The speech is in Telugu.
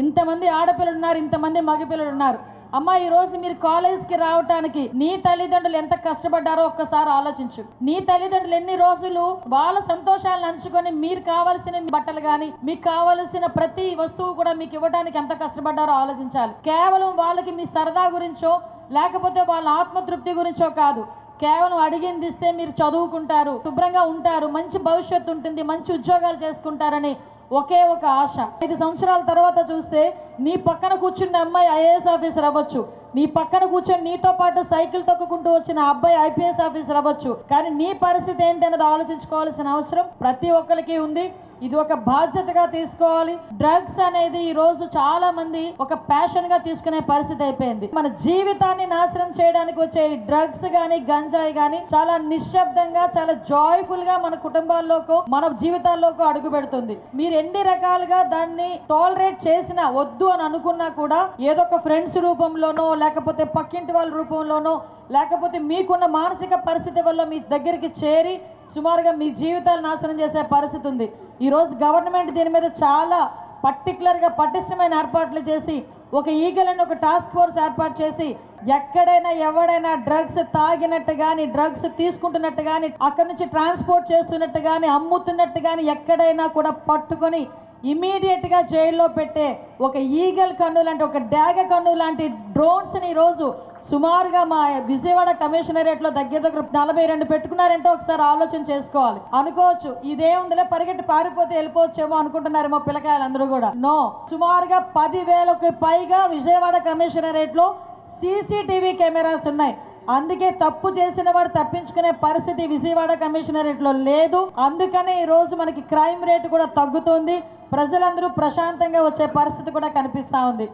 ఇంతమంది ఆడపిల్లలు ఉన్నారు, ఇంతమంది మగపిల్లలు ఉన్నారు. అమ్మ, ఈ రోజు మీరు కాలేజ్కి రావడానికి నీ తల్లిదండ్రులు ఎంత కష్టపడ్డారో ఒక్కసారి ఆలోచించు. నీ తల్లిదండ్రులు ఎన్ని రోజులు వాళ్ళ సంతోషాలను అంచుకొని మీరు కావాల్సిన బట్టలు కానీ మీకు కావలసిన ప్రతి వస్తువు కూడా మీకు ఇవ్వడానికి ఎంత కష్టపడ్డారో ఆలోచించాలి. కేవలం వాళ్ళకి మీ సరదా గురించో లేకపోతే వాళ్ళ ఆత్మతృప్తి గురించో కాదు, కేవలం అడిగింది ఇస్తే మీరు చదువుకుంటారు, శుభ్రంగా ఉంటారు, మంచి భవిష్యత్తు ఉంటుంది, మంచి ఉద్యోగాలు చేసుకుంటారని ఒకే ఒక ఆశ. 5 సంవత్సరాల తర్వాత చూస్తే నీ పక్కన కూర్చున్న అమ్మాయి ఐఏఎస్ ఆఫీసర్ అవ్వచ్చు, నీ పక్కన కూర్చొని నీతో పాటు సైకిల్ తొక్కుకుంటూ వచ్చిన అబ్బాయి ఐపీఎస్ ఆఫీసర్ అవ్వచ్చు. కానీ నీ పరిస్థితి ఏంటి అనేది ఆలోచించుకోవాల్సిన అవసరం ప్రతి ఒక్కరికి ఉంది. ఇది ఒక బాధ్యతగా తీసుకోవాలి. డ్రగ్స్ అనేది ఈ రోజు చాలా మంది ఒక ప్యాషన్ గా తీసుకునే పరిస్థితి అయిపోయింది. మన జీవితాన్ని నాశనం చేయడానికి వచ్చే ఈ డ్రగ్స్ గానీ గంజాయి గానీ చాలా నిశ్శబ్దంగా, చాలా జాయ్ఫుల్ గా మన కుటుంబాల్లోకి, మన జీవితాల్లోకి అడుగు పెడుతుంది. మీరు ఎన్ని రకాలుగా దాన్ని టాలరేట్ చేసినా, వద్దు అని అనుకున్నా కూడా ఏదో ఒక ఫ్రెండ్స్ రూపంలోనో లేకపోతే పక్కింటి వాళ్ళ రూపంలోనో లేకపోతే మీకున్న మానసిక పరిస్థితి వల్ల మీ దగ్గరికి చేరి సుమారుగా మీ జీవితాలు నాశనం చేసే పరిస్థితి ఉంది. ఈరోజు గవర్నమెంట్ దీని మీద చాలా పర్టికులర్గా పటిష్టమైన ఏర్పాట్లు చేసి ఒక ఈగల్ అని ఒక టాస్క్ ఫోర్స్ ఏర్పాటు చేసి ఎక్కడైనా ఎవడైనా డ్రగ్స్ తాగినట్టు కానీ, డ్రగ్స్ తీసుకుంటున్నట్టు కానీ, అక్కడి నుంచి ట్రాన్స్పోర్ట్ చేస్తున్నట్టు కానీ, అమ్ముతున్నట్టు కానీ ఎక్కడైనా కూడా పట్టుకొని ఇమీడియట్గా జైల్లో పెట్టే ఒక ఈగల్ కన్ను లాంటి, ఒక డాగ కన్ను లాంటి డ్రోన్స్ని ఈరోజు సుమారుగా మా విజయవాడ కమిషనరేట్లో దగ్గర 42 పెట్టుకున్నారంటే ఒకసారి ఆలోచన చేసుకోవాలి. అనుకోవచ్చు ఇదేముందిలే పరిగెట్టి పారిపోతే వెళ్ళిపోవచ్చేమో అనుకుంటున్నారేమో పిల్లకాయలందరూ కూడా. నో, సుమారుగా 10,000కి పైగా విజయవాడ కమిషనరేట్లో సీసీటీవీ కెమెరాస్ ఉన్నాయి. అందుకే తప్పు చేసిన వాడు తప్పించుకునే పరిస్థితి విజయవాడ కమిషనరేట్లో లేదు. అందుకనే ఈ రోజు మనకి క్రైమ్ రేటు కూడా తగ్గుతుంది, ప్రజలందరూ ప్రశాంతంగా వచ్చే పరిస్థితి కూడా కనిపిస్తా ఉంది.